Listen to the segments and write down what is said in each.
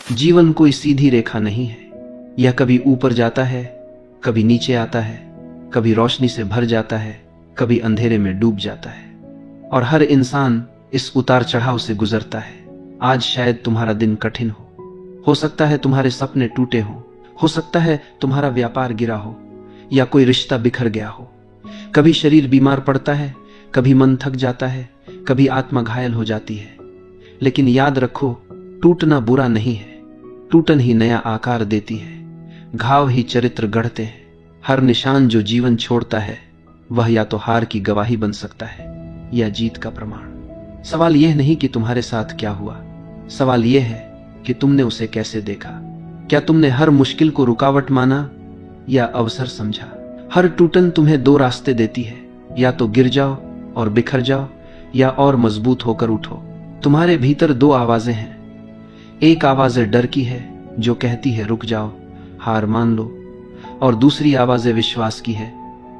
जीवन कोई सीधी रेखा नहीं है। यह कभी ऊपर जाता है, कभी नीचे आता है, कभी रोशनी से भर जाता है, कभी अंधेरे में डूब जाता है। और हर इंसान इस उतार चढ़ाव से गुजरता है। आज शायद तुम्हारा दिन कठिन हो सकता है तुम्हारे सपने टूटे हो सकता है तुम्हारा व्यापार गिरा हो, या कोई रिश्ता बिखर गया हो। कभी शरीर बीमार पड़ता है, कभी मन थक जाता है, कभी आत्मा घायल हो जाती है। लेकिन याद रखो, टूटना बुरा नहीं है, टूटन ही नया आकार देती है। घाव ही चरित्र गढ़ते हैं। हर निशान जो जीवन छोड़ता है वह या तो हार की गवाही बन सकता है या जीत का प्रमाण। सवाल यह नहीं कि तुम्हारे साथ क्या हुआ, सवाल यह है कि तुमने उसे कैसे देखा। क्या तुमने हर मुश्किल को रुकावट माना या अवसर समझा? हर टूटन तुम्हें दो रास्ते देती है, या तो गिर जाओ और बिखर जाओ, या और मजबूत होकर उठो। तुम्हारे भीतर दो आवाजें हैं। एक आवाज डर की है जो कहती है रुक जाओ, हार मान लो, और दूसरी आवाज विश्वास की है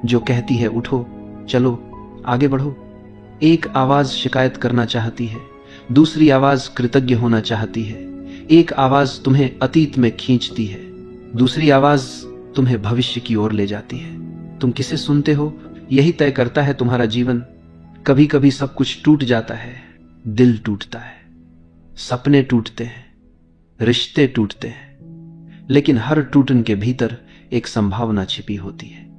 जो कहती है उठो, चलो आगे बढ़ो। एक आवाज शिकायत करना चाहती है, दूसरी आवाज कृतज्ञ होना चाहती है। एक आवाज तुम्हें अतीत में खींचती है, दूसरी आवाज तुम्हें भविष्य की ओर ले जाती है। तुम किसे सुनते हो यही तय करता है तुम्हारा जीवन। कभी कभी सब कुछ टूट जाता है, दिल टूटता है, सपने टूटते हैं, रिश्ते टूटते हैं, लेकिन हर टूटन के भीतर एक संभावना छिपी होती है।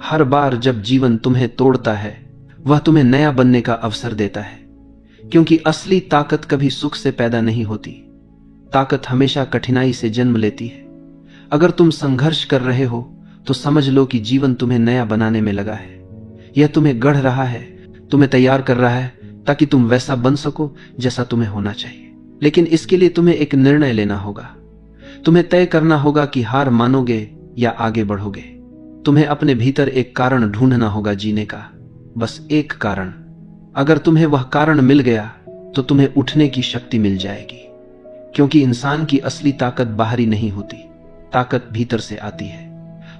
हर बार जब जीवन तुम्हें तोड़ता है वह तुम्हें नया बनने का अवसर देता है, क्योंकि असली ताकत कभी सुख से पैदा नहीं होती। ताकत हमेशा कठिनाई से जन्म लेती है। अगर तुम संघर्ष कर रहे हो तो समझ लो कि जीवन तुम्हें नया बनाने में लगा है। यह तुम्हें गढ़ रहा है, तुम्हें तैयार कर रहा है ताकि तुम वैसा बन सको जैसा तुम्हें होना चाहिए। लेकिन इसके लिए तुम्हें एक निर्णय लेना होगा। तुम्हें तय करना होगा कि हार मानोगे या आगे बढ़ोगे। तुम्हें अपने भीतर एक कारण ढूंढना होगा जीने का, बस एक कारण। अगर तुम्हें वह कारण मिल गया तो तुम्हें उठने की शक्ति मिल जाएगी, क्योंकि इंसान की असली ताकत बाहरी नहीं होती, ताकत भीतर से आती है।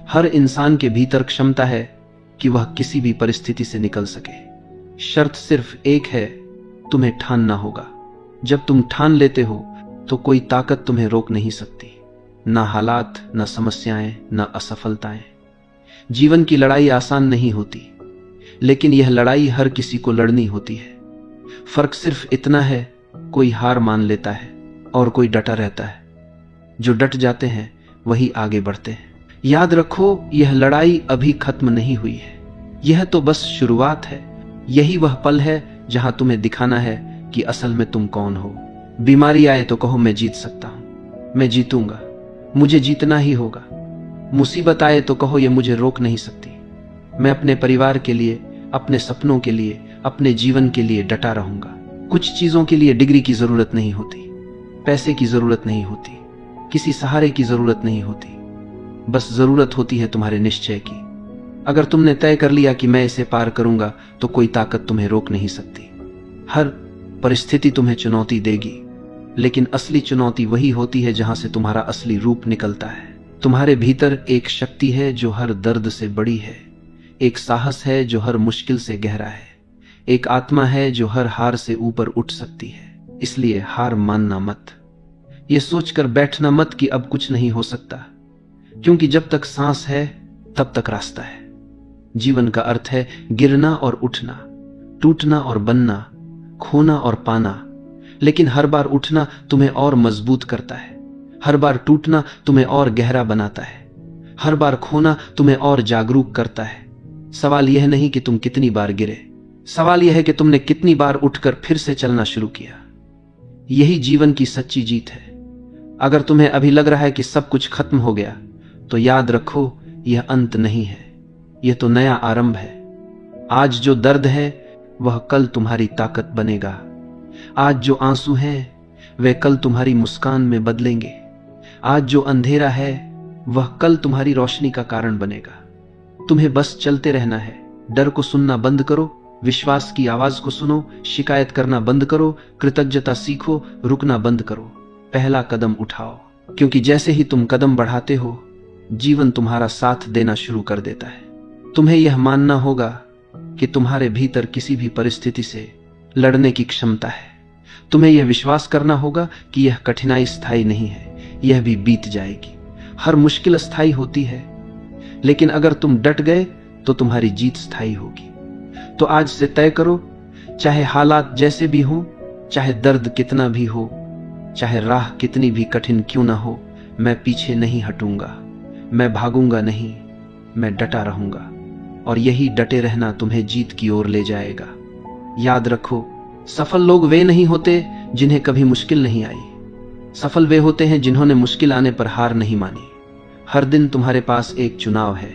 हर इंसान के भीतर क्षमता है कि वह किसी भी परिस्थिति से निकल सके। शर्त सिर्फ एक है, तुम्हें ठानना होगा। जब तुम ठान लेते हो तो कोई ताकत तुम्हें रोक नहीं सकती, ना हालात, ना समस्याएं, ना असफलताएं। जीवन की लड़ाई आसान नहीं होती, लेकिन यह लड़ाई हर किसी को लड़नी होती है। फर्क सिर्फ इतना है, कोई हार मान लेता है और कोई डटा रहता है। जो डट जाते हैं वही आगे बढ़ते हैं। याद रखो, यह लड़ाई अभी खत्म नहीं हुई है, यह तो बस शुरुआत है। यही वह पल है जहां तुम्हें दिखाना है कि असल में तुम कौन हो। बीमारी आए तो कहो मैं जीत सकता हूं, मैं जीतूंगा, मुझे जीतना ही होगा। मुसीबत आए तो कहो ये मुझे रोक नहीं सकती, मैं अपने परिवार के लिए, अपने सपनों के लिए, अपने जीवन के लिए डटा रहूंगा। कुछ चीजों के लिए डिग्री की जरूरत नहीं होती, पैसे की जरूरत नहीं होती, किसी सहारे की जरूरत नहीं होती, बस जरूरत होती है तुम्हारे निश्चय की। अगर तुमने तय कर लिया कि मैं इसे पार करूंगा तो कोई ताकत तुम्हें रोक नहीं सकती। हर परिस्थिति तुम्हें चुनौती देगी, लेकिन असली चुनौती वही होती है जहां से तुम्हारा असली रूप निकलता है। तुम्हारे भीतर एक शक्ति है जो हर दर्द से बड़ी है, एक साहस है जो हर मुश्किल से गहरा है, एक आत्मा है जो हर हार से ऊपर उठ सकती है। इसलिए हार मानना मत, ये सोचकर बैठना मत कि अब कुछ नहीं हो सकता, क्योंकि जब तक सांस है तब तक रास्ता है। जीवन का अर्थ है गिरना और उठना, टूटना और बनना, खोना और पाना। लेकिन हर बार उठना तुम्हें और मजबूत करता है, हर बार टूटना तुम्हें और गहरा बनाता है, हर बार खोना तुम्हें और जागरूक करता है। सवाल यह नहीं कि तुम कितनी बार गिरे, सवाल यह है कि तुमने कितनी बार उठकर फिर से चलना शुरू किया। यही जीवन की सच्ची जीत है। अगर तुम्हें अभी लग रहा है कि सब कुछ खत्म हो गया, तो याद रखो, यह अंत नहीं है, यह तो नया आरंभ है। आज जो दर्द है वह कल तुम्हारी ताकत बनेगा। आज जो आंसू हैं वे कल तुम्हारी मुस्कान में बदलेंगे। आज जो अंधेरा है वह कल तुम्हारी रोशनी का कारण बनेगा। तुम्हें बस चलते रहना है। डर को सुनना बंद करो, विश्वास की आवाज को सुनो, शिकायत करना बंद करो, कृतज्ञता सीखो, रुकना बंद करो, पहला कदम उठाओ। क्योंकि जैसे ही तुम कदम बढ़ाते हो, जीवन तुम्हारा साथ देना शुरू कर देता है। तुम्हें यह मानना होगा कि तुम्हारे भीतर किसी भी परिस्थिति से लड़ने की क्षमता है। तुम्हें यह विश्वास करना होगा कि यह कठिनाई स्थायी नहीं है, यह भी बीत जाएगी। हर मुश्किल स्थायी होती है, लेकिन अगर तुम डट गए तो तुम्हारी जीत स्थायी होगी। तो आज से तय करो, चाहे हालात जैसे भी हो, चाहे दर्द कितना भी हो, चाहे राह कितनी भी कठिन क्यों ना हो, मैं पीछे नहीं हटूंगा, मैं भागूंगा नहीं, मैं डटा रहूंगा। और यही डटे रहना तुम्हें जीत की ओर ले जाएगा। याद रखो, सफल लोग वे नहीं होते जिन्हें कभी मुश्किल नहीं आई। सफल वे होते हैं जिन्होंने मुश्किल आने पर हार नहीं मानी। हर दिन तुम्हारे पास एक चुनाव है,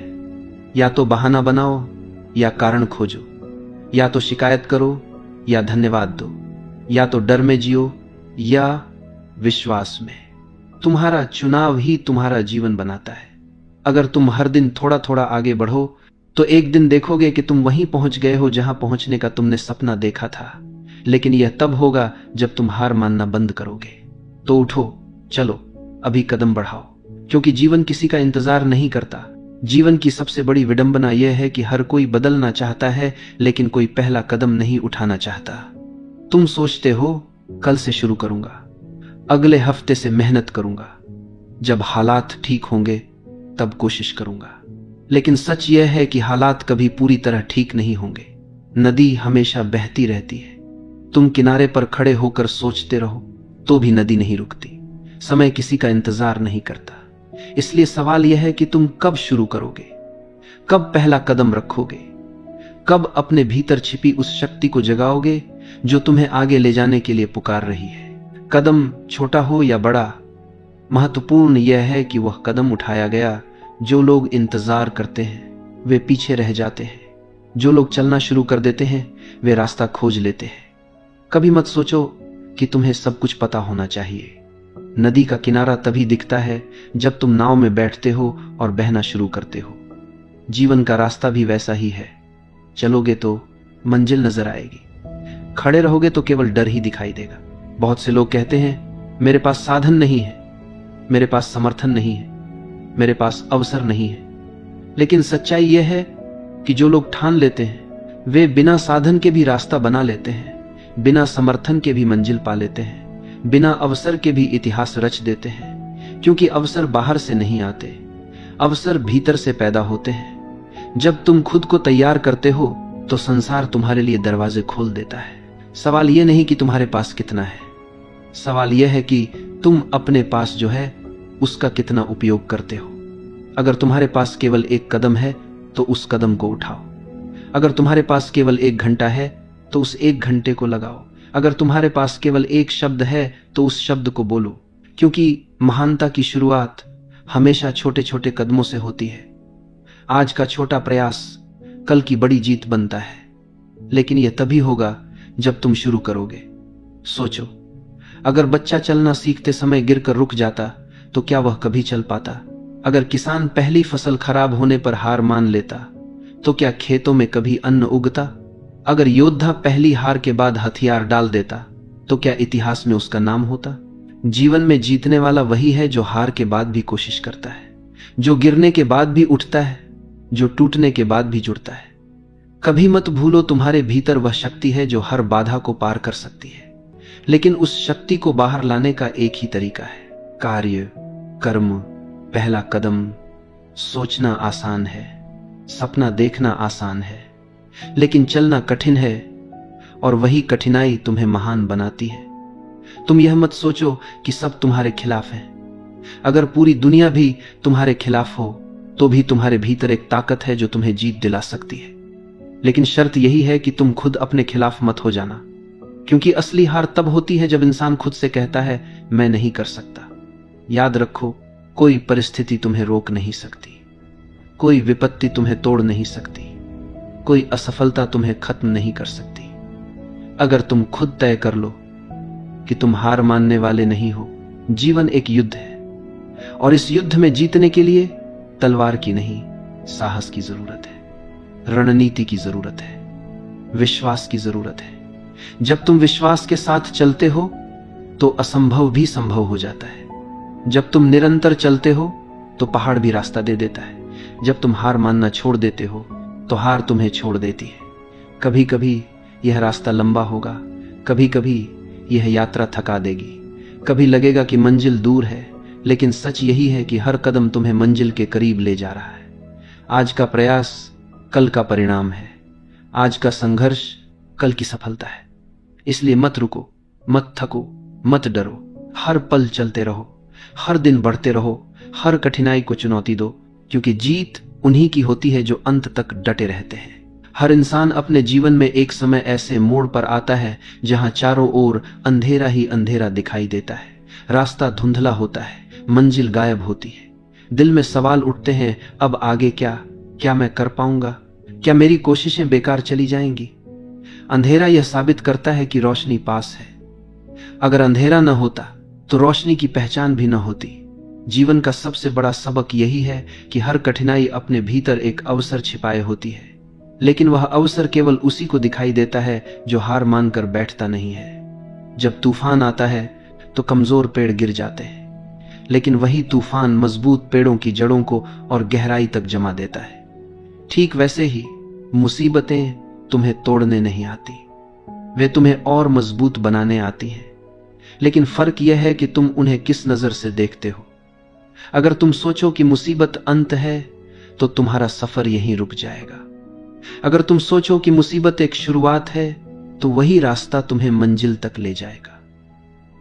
या तो बहाना बनाओ या कारण खोजो, या तो शिकायत करो या धन्यवाद दो, या तो डर में जियो या विश्वास में। तुम्हारा चुनाव ही तुम्हारा जीवन बनाता है। अगर तुम हर दिन थोड़ा थोड़ा आगे बढ़ो तो एक दिन देखोगे कि तुम वहीं पहुंच गए हो जहां पहुंचने का तुमने सपना देखा था। लेकिन यह तब होगा जब तुम हार मानना बंद करोगे। तो उठो, चलो, अभी कदम बढ़ाओ, क्योंकि जीवन किसी का इंतजार नहीं करता। जीवन की सबसे बड़ी विडंबना यह है कि हर कोई बदलना चाहता है, लेकिन कोई पहला कदम नहीं उठाना चाहता। तुम सोचते हो कल से शुरू करूंगा, अगले हफ्ते से मेहनत करूंगा, जब हालात ठीक होंगे तब कोशिश करूंगा। लेकिन सच यह है कि हालात कभी पूरी तरह ठीक नहीं होंगे। नदी हमेशा बहती रहती है। तुम किनारे पर खड़े होकर सोचते रहो तो भी नदी नहीं रुकती। समय किसी का इंतजार नहीं करता। इसलिए सवाल यह है कि तुम कब शुरू करोगे, कब पहला कदम रखोगे, कब अपने भीतर छिपी उस शक्ति को जगाओगे जो तुम्हें आगे ले जाने के लिए पुकार रही है। कदम छोटा हो या बड़ा, महत्वपूर्ण यह है कि वह कदम उठाया गया। जो लोग इंतजार करते हैं वे पीछे रह जाते हैं, जो लोग चलना शुरू कर देते हैं वे रास्ता खोज लेते हैं। कभी मत सोचो कि तुम्हें सब कुछ पता होना चाहिए। नदी का किनारा तभी दिखता है जब तुम नाव में बैठते हो और बहना शुरू करते हो। जीवन का रास्ता भी वैसा ही है। चलोगे तो मंजिल नजर आएगी, खड़े रहोगे तो केवल डर ही दिखाई देगा। बहुत से लोग कहते हैं मेरे पास साधन नहीं है, मेरे पास समर्थन नहीं है, मेरे पास अवसर नहीं है। लेकिन सच्चाई यह है कि जो लोग ठान लेते हैं वे बिना साधन के भी रास्ता बना लेते हैं, बिना समर्थन के भी मंजिल पा लेते हैं, बिना अवसर के भी इतिहास रच देते हैं। क्योंकि अवसर बाहर से नहीं आते, अवसर भीतर से पैदा होते हैं। जब तुम खुद को तैयार करते हो तो संसार तुम्हारे लिए दरवाजे खोल देता है। सवाल यह नहीं कि तुम्हारे पास कितना है, सवाल यह है कि तुम अपने पास जो है उसका कितना उपयोग करते हो। अगर तुम्हारे पास केवल एक कदम है तो उस कदम को उठाओ। अगर तुम्हारे पास केवल 1 घंटा है तो उस 1 घंटे को लगाओ। अगर तुम्हारे पास केवल एक शब्द है तो उस शब्द को बोलो। क्योंकि महानता की शुरुआत हमेशा छोटे छोटे कदमों से होती है। आज का छोटा प्रयास कल की बड़ी जीत बनता है। लेकिन यह तभी होगा जब तुम शुरू करोगे। सोचो, अगर बच्चा चलना सीखते समय गिरकर रुक जाता तो क्या वह कभी चल पाता? अगर किसान पहली फसल खराब होने पर हार मान लेता तो क्या खेतों में कभी अन्न उगता? अगर योद्धा पहली हार के बाद हथियार डाल देता तो क्या इतिहास में उसका नाम होता? जीवन में जीतने वाला वही है जो हार के बाद भी कोशिश करता है, जो गिरने के बाद भी उठता है, जो टूटने के बाद भी जुड़ता है। कभी मत भूलो, तुम्हारे भीतर वह शक्ति है जो हर बाधा को पार कर सकती है। लेकिन उस शक्ति को बाहर लाने का एक ही तरीका है, कार्य, कर्म, पहला कदम। सोचना आसान है, सपना देखना आसान है, लेकिन चलना कठिन है। और वही कठिनाई तुम्हें महान बनाती है। तुम यह मत सोचो कि सब तुम्हारे खिलाफ है। अगर पूरी दुनिया भी तुम्हारे खिलाफ हो तो भी तुम्हारे भीतर एक ताकत है जो तुम्हें जीत दिला सकती है। लेकिन शर्त यही है कि तुम खुद अपने खिलाफ मत हो जाना, क्योंकि असली हार तब होती है जब इंसान खुद से कहता है मैं नहीं कर सकता। याद रखो, कोई परिस्थिति तुम्हें रोक नहीं सकती, कोई विपत्ति तुम्हें तोड़ नहीं सकती, कोई असफलता तुम्हें खत्म नहीं कर सकती। अगर तुम खुद तय कर लो कि तुम हार मानने वाले नहीं हो। जीवन एक युद्ध है और इस युद्ध में जीतने के लिए तलवार की नहीं, साहस की जरूरत है, रणनीति की जरूरत है, विश्वास की जरूरत है। जब तुम विश्वास के साथ चलते हो तो असंभव भी संभव हो जाता है। जब तुम निरंतर चलते हो तो पहाड़ भी रास्ता दे देता है। जब तुम हार मानना छोड़ देते हो तो हार तुम्हें छोड़ देती है। कभी कभी यह रास्ता लंबा होगा, कभी कभी यह यात्रा थका देगी। कभी लगेगा कि मंजिल दूर है, लेकिन सच यही है कि हर कदम तुम्हें मंजिल के करीब ले जा रहा है। आज का प्रयास कल का परिणाम है, आज का संघर्ष कल की सफलता है। इसलिए मत रुको, मत थको, मत डरो, हर पल चलते रहो, हर दिन बढ़ते रहो, हर कठिनाई को चुनौती दो, क्योंकि जीत उन्हीं की होती है जो अंत तक डटे रहते हैं। हर इंसान अपने जीवन में एक समय ऐसे मोड़ पर आता है जहां चारों ओर अंधेरा ही अंधेरा दिखाई देता है, रास्ता धुंधला होता है, मंजिल गायब होती है। दिल में सवाल उठते हैं, अब आगे क्या? क्या मैं कर पाऊंगा? क्या मेरी कोशिशें बेकार चली जाएंगी? अंधेरा यह साबित करता है कि रोशनी पास है। अगर अंधेरा न होता तो रोशनी की पहचान भी न होती। जीवन का सबसे बड़ा सबक यही है कि हर कठिनाई अपने भीतर एक अवसर छिपाए होती है, लेकिन वह अवसर केवल उसी को दिखाई देता है जो हार मानकर बैठता नहीं है। जब तूफान आता है तो कमजोर पेड़ गिर जाते हैं, लेकिन वही तूफान मजबूत पेड़ों की जड़ों को और गहराई तक जमा देता है। ठीक वैसे ही मुसीबतें तुम्हें तोड़ने नहीं आती, वे तुम्हें और मजबूत बनाने आती हैं। लेकिन फर्क यह है कि तुम उन्हें किस नजर से देखते हो। अगर तुम सोचो कि मुसीबत अंत है तो तुम्हारा सफर यहीं रुक जाएगा। अगर तुम सोचो कि मुसीबत एक शुरुआत है तो वही रास्ता तुम्हें मंजिल तक ले जाएगा।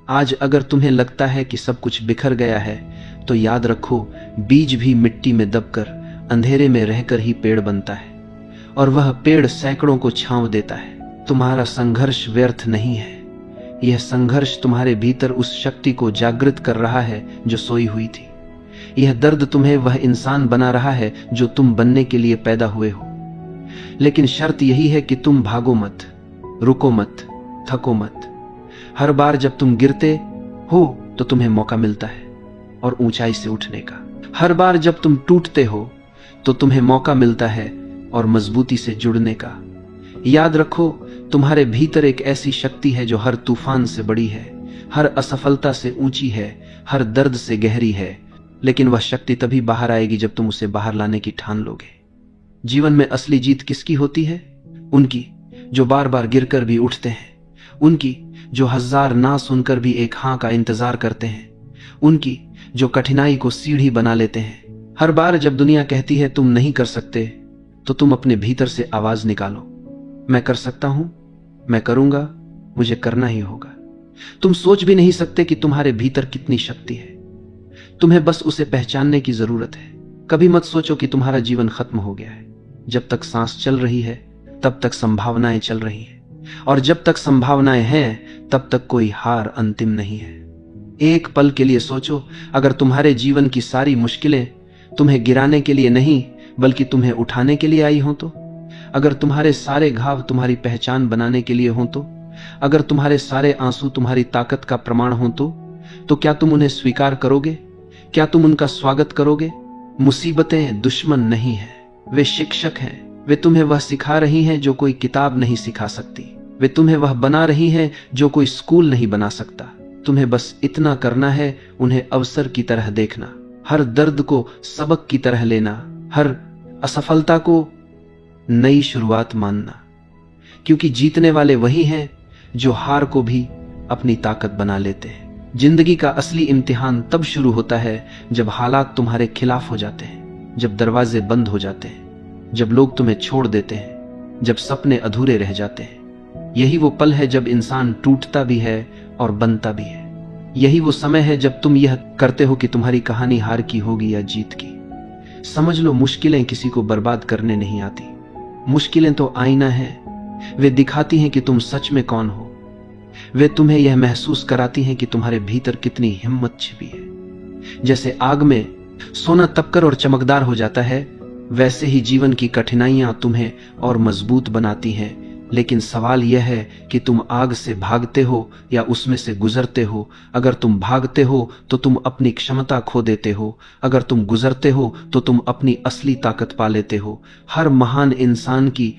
आज अगर तुम्हें लगता है कि सब कुछ बिखर गया है तो याद रखो, बीज भी मिट्टी में दबकर अंधेरे में रहकर ही पेड़ बनता है, और वह पेड़ सैकड़ों को छांव देता है। तुम्हारा संघर्ष व्यर्थ नहीं है, यह संघर्ष तुम्हारे भीतर उस शक्ति को जागृत कर रहा है जो सोई हुई थी। यह दर्द तुम्हें वह इंसान बना रहा है जो तुम बनने के लिए पैदा हुए हो। लेकिन शर्त यही है कि तुम भागो मत, रुको मत, थको मत। हर बार जब तुम गिरते हो तो तुम्हें मौका मिलता है और ऊंचाई से उठने का। हर बार जब तुम टूटते हो तो तुम्हें मौका मिलता है और मजबूती से जुड़ने का। याद रखो, तुम्हारे भीतर एक ऐसी शक्ति है जो हर तूफान से बड़ी है, हर असफलता से ऊंची है, हर दर्द से गहरी है। लेकिन वह शक्ति तभी बाहर आएगी जब तुम उसे बाहर लाने की ठान लोगे। जीवन में असली जीत किसकी होती है? उनकी जो बार बार गिरकर भी उठते हैं, उनकी जो हजार ना सुनकर भी एक हाँ का इंतजार करते हैं, उनकी जो कठिनाई को सीढ़ी बना लेते हैं। हर बार जब दुनिया कहती है तुम नहीं कर सकते, तो तुम अपने भीतर से आवाज निकालो, मैं कर सकता हूं, मैं करूंगा, मुझे करना ही होगा। तुम सोच भी नहीं सकते कि तुम्हारे भीतर कितनी शक्ति है, तुम्हें बस उसे पहचानने की जरूरत है। कभी मत सोचो कि तुम्हारा जीवन खत्म हो गया है। जब तक सांस चल रही है तब तक संभावनाएं चल रही हैं, और जब तक संभावनाएं हैं तब तक कोई हार अंतिम नहीं है। एक पल के लिए सोचो, अगर तुम्हारे जीवन की सारी मुश्किलें तुम्हें गिराने के लिए नहीं बल्कि तुम्हें उठाने के लिए आई हो तो? अगर तुम्हारे सारे घाव तुम्हारी पहचान बनाने के लिए हो तो? अगर तुम्हारे सारे आंसू तुम्हारी ताकत का प्रमाण हो तो क्या तुम उन्हें स्वीकार करोगे? क्या तुम उनका स्वागत करोगे? मुसीबतें दुश्मन नहीं है, वे शिक्षक हैं। वे तुम्हें वह सिखा रही हैं जो कोई किताब नहीं सिखा सकती। वे तुम्हें वह बना रही हैं जो कोई स्कूल नहीं बना सकता। तुम्हें बस इतना करना है, उन्हें अवसर की तरह देखना, हर दर्द को सबक की तरह लेना, हर असफलता को नई शुरुआत मानना। क्योंकि जीतने वाले वही हैं जो हार को भी अपनी ताकत बना लेते हैं। जिंदगी का असली इम्तिहान तब शुरू होता है जब हालात तुम्हारे खिलाफ हो जाते हैं, जब दरवाजे बंद हो जाते हैं, जब लोग तुम्हें छोड़ देते हैं, जब सपने अधूरे रह जाते हैं। यही वो पल है जब इंसान टूटता भी है और बनता भी है। यही वो समय है जब तुम यह करते हो कि तुम्हारी कहानी हार की होगी या जीत की। समझ लो, मुश्किलें किसी को बर्बाद करने नहीं आती। मुश्किलें तो आईना है, वे दिखाती हैं कि तुम सच में कौन हो। वे तुम्हें यह महसूस कराती हैं कि तुम्हारे भीतर कितनी हिम्मत छिपी है। जैसे आग में सोना तपकर और चमकदार हो जाता है, वैसे ही जीवन की कठिनाइयां तुम्हें और मजबूत बनाती हैं। लेकिन सवाल यह है कि तुम आग से भागते हो या उसमें से गुजरते हो। अगर तुम भागते हो तो तुम अपनी क्षमता खो देते हो, अगर तुम गुजरते हो तो तुम अपनी असली ताकत पा लेते हो। हर महान इंसान की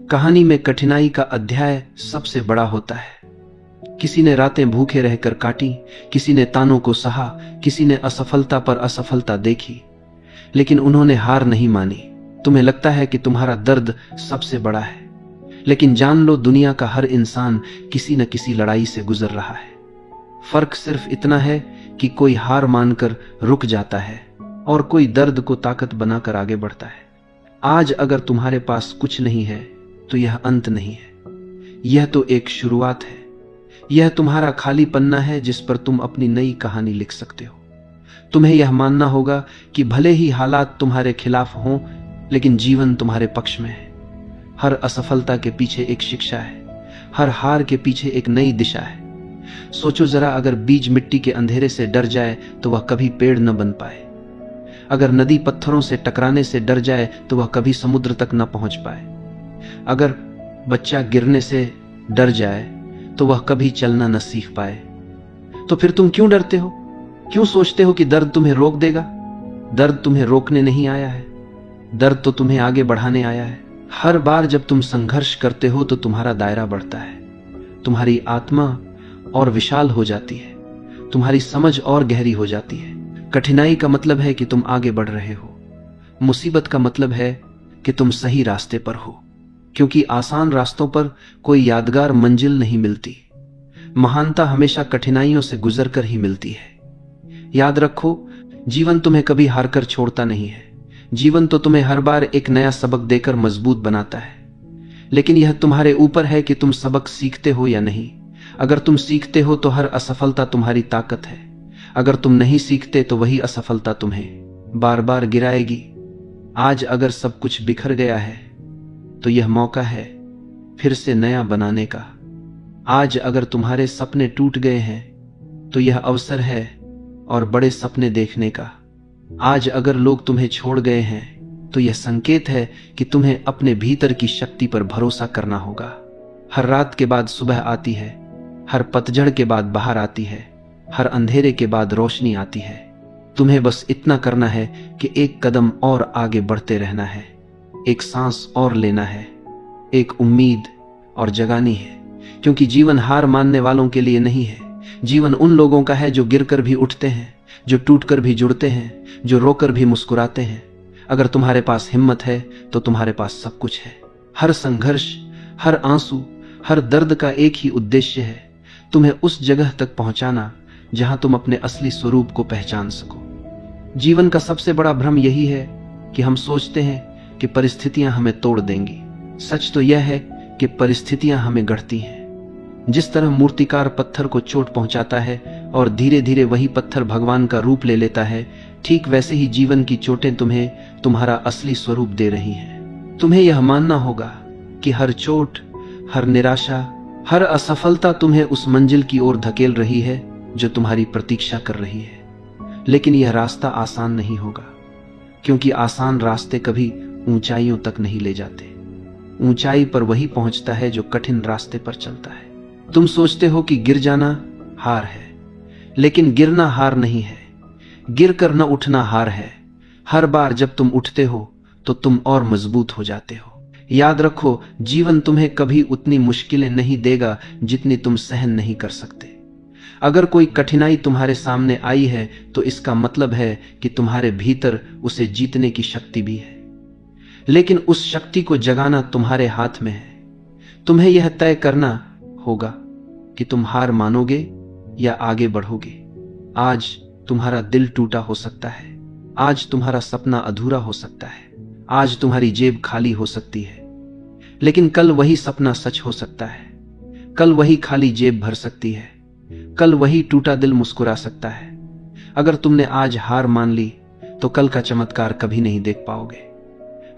कहानी में कठिनाई का अध्याय सबसे बड़ा होता है। किसी ने रातें भूखे रहकर काटी, किसी ने तानों को सहा, किसी ने असफलता पर असफलता देखी, लेकिन उन्होंने हार नहीं मानी। तुम्हें लगता है कि तुम्हारा दर्द सबसे बड़ा है, लेकिन जान लो, दुनिया का हर इंसान किसी न किसी लड़ाई से गुजर रहा है। फर्क सिर्फ इतना है कि कोई हार मानकर रुक जाता है और कोई दर्द को ताकत बनाकर आगे बढ़ता है। आज अगर तुम्हारे पास कुछ नहीं है तो यह अंत नहीं है, यह तो एक शुरुआत है। यह तुम्हारा खाली पन्ना है जिस पर तुम अपनी नई कहानी लिख सकते हो। तुम्हें यह मानना होगा कि भले ही हालात तुम्हारे खिलाफ हों, लेकिन जीवन तुम्हारे पक्ष में है। हर असफलता के पीछे एक शिक्षा है, हर हार के पीछे एक नई दिशा है। सोचो जरा, अगर बीज मिट्टी के अंधेरे से डर जाए तो वह कभी पेड़ न बन पाए। अगर नदी पत्थरों से टकराने से डर जाए तो वह कभी समुद्र तक न पहुंच पाए। अगर बच्चा गिरने से डर जाए तो वह कभी चलना न सीख पाए। तो फिर तुम क्यों डरते हो? क्यों सोचते हो कि दर्द तुम्हें रोक देगा? दर्द तुम्हें रोकने नहीं आया है, दर्द तो तुम्हें आगे बढ़ाने आया है। हर बार जब तुम संघर्ष करते हो तो तुम्हारा दायरा बढ़ता है, तुम्हारी आत्मा और विशाल हो जाती है, तुम्हारी समझ और गहरी हो जाती है। कठिनाई का मतलब है कि तुम आगे बढ़ रहे हो, मुसीबत का मतलब है कि तुम सही रास्ते पर हो। क्योंकि आसान रास्तों पर कोई यादगार मंजिल नहीं मिलती, महानता हमेशा कठिनाइयों से गुजरकर ही मिलती है। याद रखो, जीवन तुम्हें कभी हारकर छोड़ता नहीं है। जीवन तो तुम्हें हर बार एक नया सबक देकर मजबूत बनाता है, लेकिन यह तुम्हारे ऊपर है कि तुम सबक सीखते हो या नहीं। अगर तुम सीखते हो तो हर असफलता तुम्हारी ताकत है, अगर तुम नहीं सीखते तो वही असफलता तुम्हें बार बार गिराएगी। आज अगर सब कुछ बिखर गया है तो यह मौका है फिर से नया बनाने का। आज अगर तुम्हारे सपने टूट गए हैं तो यह अवसर है और बड़े सपने देखने का। आज अगर लोग तुम्हें छोड़ गए हैं तो यह संकेत है कि तुम्हें अपने भीतर की शक्ति पर भरोसा करना होगा। हर रात के बाद सुबह आती है, हर पतझड़ के बाद बाहर आती है, हर अंधेरे के बाद रोशनी आती है। तुम्हें बस इतना करना है कि एक कदम और आगे बढ़ते रहना है, एक सांस और लेना है, एक उम्मीद और जगानी है। क्योंकि जीवन हार मानने वालों के लिए नहीं है, जीवन उन लोगों का है जो गिरकर भी उठते हैं, जो टूटकर भी जुड़ते हैं, जो रोकर भी मुस्कुराते हैं। अगर तुम्हारे पास हिम्मत है तो तुम्हारे पास सब कुछ है। हर संघर्ष, हर आंसू, हर दर्द का एक ही उद्देश्य है, तुम्हें उस जगह तक पहुंचाना जहां तुम अपने असली स्वरूप को पहचान सको। जीवन का सबसे बड़ा भ्रम यही है कि हम सोचते हैं कि परिस्थितियां हमें तोड़ देंगी। सच तो यह है कि परिस्थितियां हमें गढ़ती हैं। जिस तरह मूर्तिकार पत्थर को चोट पहुंचाता है और धीरे धीरे वही पत्थर भगवान का रूप ले लेता है, ठीक वैसे ही जीवन की चोटें तुम्हें तुम्हारा असली स्वरूप दे रही हैं। तुम्हें यह मानना होगा कि हर चोट, हर निराशा, हर असफलता तुम्हें उस मंजिल की ओर धकेल रही है जो तुम्हारी प्रतीक्षा कर रही है। लेकिन यह रास्ता आसान नहीं होगा, क्योंकि आसान रास्ते कभी ऊंचाइयों तक नहीं ले जाते। ऊंचाई पर वही पहुंचता है जो कठिन रास्ते पर चलता है। तुम सोचते हो कि गिर जाना हार है, लेकिन गिरना हार नहीं है, गिर कर न उठना हार है। हर बार जब तुम उठते हो तो तुम और मजबूत हो जाते हो। याद रखो, जीवन तुम्हें कभी उतनी मुश्किलें नहीं देगा जितनी तुम सहन नहीं कर सकते। अगर कोई कठिनाई तुम्हारे सामने आई है तो इसका मतलब है कि तुम्हारे भीतर उसे जीतने की शक्ति भी है, लेकिन उस शक्ति को जगाना तुम्हारे हाथ में है। तुम्हें यह तय करना होगा कि तुम हार मानोगे या आगे बढ़ोगे। आज तुम्हारा दिल टूटा हो सकता है, आज तुम्हारा सपना अधूरा हो सकता है, आज तुम्हारी जेब खाली हो सकती है, लेकिन कल वही सपना सच हो सकता है, कल वही खाली जेब भर सकती है, कल वही टूटा दिल मुस्कुरा सकता है। अगर तुमने आज हार मान ली तो कल का चमत्कार कभी नहीं देख पाओगे।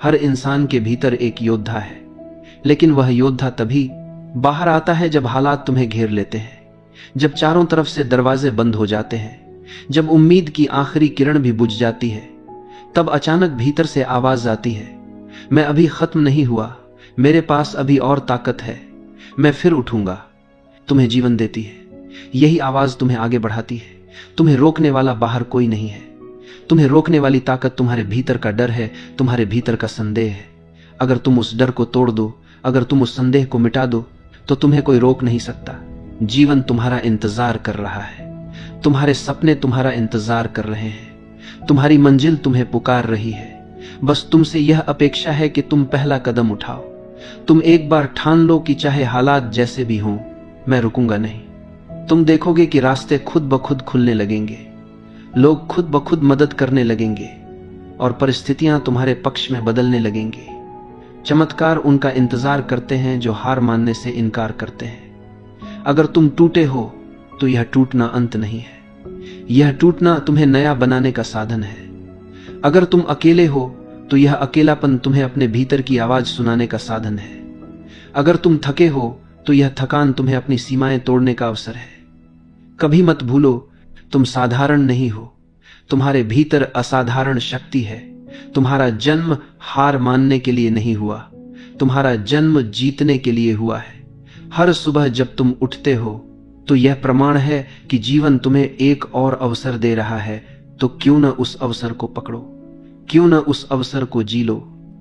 हर इंसान के भीतर एक योद्धा है, लेकिन वह योद्धा तभी बाहर आता है जब हालात तुम्हें घेर लेते हैं, जब चारों तरफ से दरवाजे बंद हो जाते हैं, जब उम्मीद की आखिरी किरण भी बुझ जाती है। तब अचानक भीतर से आवाज आती है, मैं अभी खत्म नहीं हुआ, मेरे पास अभी और ताकत है, मैं फिर उठूंगा। तुम्हें जीवन देती है, यही आवाज तुम्हें आगे बढ़ाती है। तुम्हें रोकने वाला बाहर कोई नहीं है, तुम्हें रोकने वाली ताकत तुम्हारे भीतर का डर है, तुम्हारे भीतर का संदेह है। अगर तुम उस डर को तोड़ दो, अगर तुम उस संदेह को मिटा दो, तो तुम्हें कोई रोक नहीं सकता। जीवन तुम्हारा इंतजार कर रहा है, तुम्हारे सपने तुम्हारा इंतजार कर रहे हैं, तुम्हारी मंजिल तुम्हें पुकार रही है। बस तुमसे यह अपेक्षा है कि तुम पहला कदम उठाओ। तुम एक बार ठान लो कि चाहे हालात जैसे भी हों, मैं रुकूंगा नहीं। तुम देखोगे कि रास्ते खुद ब खुद खुलने लगेंगे, लोग खुद ब खुद मदद करने लगेंगे और परिस्थितियां तुम्हारे पक्ष में बदलने लगेंगी। चमत्कार उनका इंतजार करते हैं जो हार मानने से इनकार करते हैं। अगर तुम टूटे हो तो यह टूटना अंत नहीं है, यह टूटना तुम्हें नया बनाने का साधन है। अगर तुम अकेले हो तो यह अकेलापन तुम्हें अपने भीतर की आवाज सुनाने का साधन है। अगर तुम थके हो तो यह थकान तुम्हें अपनी सीमाएं तोड़ने का अवसर है। कभी मत भूलो, तुम साधारण नहीं हो, तुम्हारे भीतर असाधारण शक्ति है। तुम्हारा जन्म हार मानने के लिए नहीं हुआ, तुम्हारा जन्म जीतने के लिए हुआ है। हर सुबह जब तुम उठते हो तो यह प्रमाण है कि जीवन तुम्हें एक और अवसर दे रहा है, तो क्यों न उस अवसर को पकड़ो, क्यों न उस अवसर को जी लो।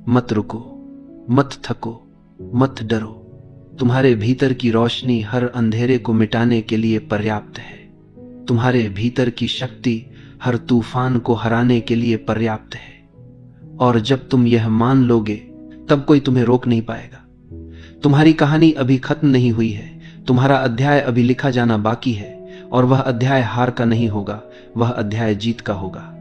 मत रुको, मत थको, मत डरो। तुम्हारे भीतर की रोशनी हर अंधेरे को मिटाने के लिए पर्याप्त है। तुम्हारे भीतर की शक्ति हर तूफान को हराने के लिए पर्याप्त है। और जब तुम यह मान लोगे तब कोई तुम्हें रोक नहीं पाएगा। तुम्हारी कहानी अभी खत्म नहीं हुई है, तुम्हारा अध्याय अभी लिखा जाना बाकी है, और वह अध्याय हार का नहीं होगा, वह अध्याय जीत का होगा।